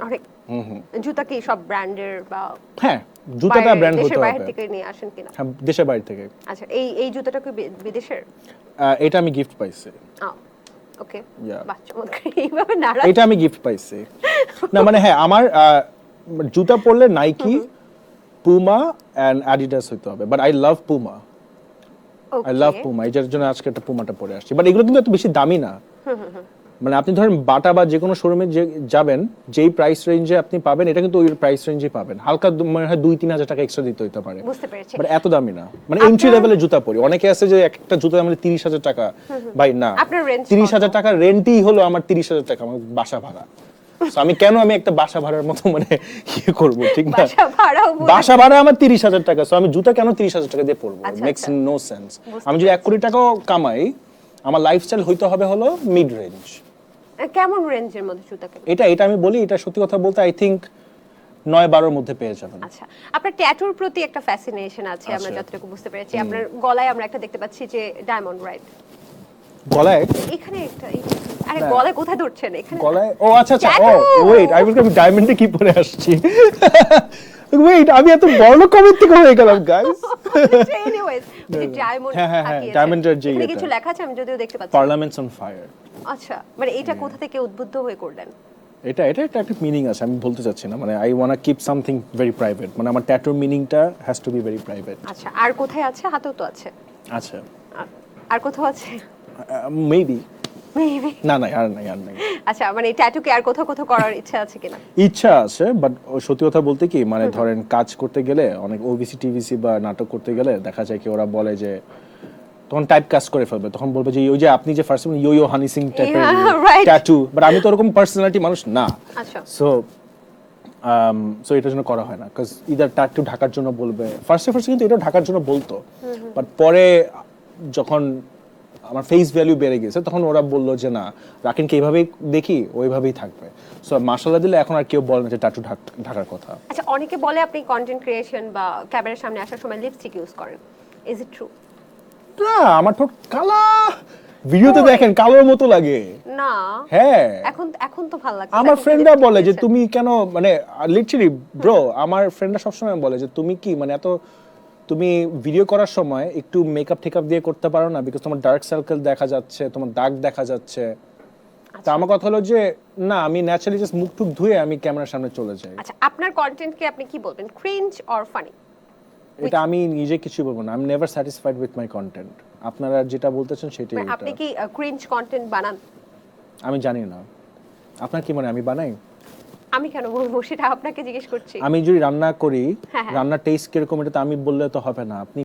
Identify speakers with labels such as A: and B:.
A: অনেক জুতা কি সব ব্র্যান্ডের বা
B: হ্যাঁ জুতাটা ব্র্যান্ড হতে
A: দেশের
B: হবে।
A: বাইরে থেকে নিয়ে আসেন কিনা?
B: হ্যাঁ দেশের বাইরে থেকে।
A: আচ্ছা এই জুতাটা কি বিদেশের?
B: এটা আমি গিফট পাইছি।
A: ওকে
B: Yeah.
A: বাহ চমৎকার। এইভাবে নাড়া
B: এটা আমি গিফট পাইছি। না মানে হ্যাঁ আমার জুতা পরলে নাইকি, পুমা এন্ড অ্যাডিডাস হইতে হবে, but I love Puma. I love Puma, এটার জন্য আজকে একটা পুমাটা পরে আসছি। বাট এগুলো কিন্তু এত বেশি দামি না। মানে আপনি ধরেন বাটা বা যে কোনো শোরুমে যাবেন, যেই প্রাইস রেঞ্জে আপনি পাবেন এটা কিন্তু ওই প্রাইস রেঞ্জে পাবেন। হালকা মানে হয় 2-3 হাজার টাকা এক্সট্রা দিতে হতে পারে,
A: বুঝতে পেরেছি।
B: বাট এত দামি না। মানে এন্ট্রি লেভেলের জুতা পরি। অনেকে আছে যে একটা জুতা আমাদের 30,000 টাকা, ভাই না,
A: আপনার রেঞ্জ
B: 30,000 টাকা রেন্টই হলো আমার 30,000 টাকা আমার বাসা ভাড়া। সো আমি কেন আমি একটা বাসা ভাড়ার মতো মানে ইয়ে করব, ঠিক না? বাসা ভাড়া আমার 30,000 টাকা, সো আমি জুতা কেন 30,000 টাকা দিয়ে পরবো? Makes no sense. আমি যদি 1 কোটি টাকাও কামাই, আমার লাইফস্টাইল হইতে হবে হলো মিড রেঞ্জ।
A: কেমন রেঞ্জের মধ্যে জুতা কেমন?
B: এটা আমি বলি, এটা সত্যি কথা বলতে আই থিংক 9-12 মধ্যে পেয়ে যাবেন।
A: আচ্ছা আপনার ট্যাটুর প্রতি একটা ফ্যাসিনেশন আছে, আমরা যতটুকু বুঝতে পেরেছি। আপনার গলায় আমরা একটা দেখতে পাচ্ছি যে ডায়মন্ড, রাইট?
B: গলায়
A: এখানে একটা আরে গলায় কোথায় ধরছেন? এখানে
B: গলায়? ও আচ্ছা আচ্ছা, ও ওয়েট, আই উইল আমি ডায়মন্ডে কি পরে আসছি। ওয়েট, আমি এত বড় কমেন্ট থেকে হয়ে গেলাম গাইস।
A: এনিওয়েজ এই ডায়মন্ড
B: ডায়মন্ডের যে
A: এখানে কিছু লেখা আছে, আমি যদিও দেখতে পাচ্ছি।
B: Parliaments on fire.
A: আচ্ছা মানে এটা কোথা থেকে উদ্বুদ্ধ হয়ে করলেন?
B: এটা একটা মিনিং আছে, আমি বলতে চাচ্ছি না। মানে I want to keep something very private. মানে আমার ট্যাটুর মিনিংটা has to be very private.
A: আচ্ছা আর কোথায় আছে? হাতেও তো আছে।
B: আচ্ছা
A: আর কোথাও আছে?
B: মেবি
A: মেবি
B: না আর নাই।
A: আচ্ছা মানে ট্যাটু কি আর কোথাও করার ইচ্ছা আছে কিনা?
B: ইচ্ছা আছে, বাট সত্যি কথা বলতে কি মানে ধরেন কাজ করতে গেলে অনেক ওবিসি টিভিসি বা নাটক করতে গেলে দেখা যায় কি ওরা বলে যে তখন টাইপ কাজ করে ফেলবে, তখন বলবে যে ওই যে আপনি যে ফার্স্ট ইয়ো হানি সিং টাইপের ট্যাটু, বাট আমি তো ওরকম পার্সোনালিটি মানুষ না।
A: আচ্ছা
B: সো এটার জন্য করা হয় না, কাজ ইদার ট্যাটু ঢাকার জন্য বলবে। ফার্স্টে কিন্তু এটা ঢাকার জন্য বলতো, বাট পরে যখন আমার ফেস ভ্যালু বেড়ে গেছে তখন ওরা বললো যে না, রাকিনকে এইভাবেই দেখি ওইভাবেই থাকবে। সো মাশাআল্লাহ দিলে এখন আর কেউ বলে না যে ট্যাটু ঢাকার কথা।
A: আচ্ছা অনেকে বলে আপনি কন্টেন্ট ক্রিয়েশন বা ক্যামেরার সামনে আসার সময় লিপস্টিক ইউজ করেন, ইজ ইট ট্রু?
B: না, আমার ঠোঁট কালা, ভিডিওতে দেখেন কালোর মতো লাগে
A: না।
B: হ্যাঁ
A: এখন তো ভালো লাগছে।
B: আমার ফ্রেন্ডরা বলে যে তুমি কেন মানে লিটারালি ব্রো, আমার ফ্রেন্ডরা সবসময় বলে যে তুমি কি মানে এত, তুমি ভিডিও করার সময় একটু মেকআপ টেকআপ দিয়ে করতে পারো না, বিকজ তোমার ডার্ক সার্কেল দেখা যাচ্ছে, তোমার দাগ দেখা যাচ্ছে। তা আমার কথা হলো যে না, আমি ন্যাচারালি জাস্ট মুখ টুক ধুয়ে আমি ক্যামেরার সামনে চলে যাই।
A: আচ্ছা আপনার কন্টেন্টকে আপনি কি বলবেন, ক্রিঞ্জ অর ফানি?
B: এটা আমি নিজে কিছু বলবো না, I am never satisfied with my content. আপনারা যেটা বলতেছেন সেটাই।
A: আপনি কি ক্রিঞ্জ কন্টেন্ট বানান?
B: আমি জানি না, আপনার কি মনে হয় আমি বানাই?
A: আমি কেন বলবো, সেটা আপনাকে জিজ্ঞেস করছি।
B: আমি যদি রান্না করি, রান্নার টেস্ট কিরকম এটা তো আমি বললে তো হবে না। আপনি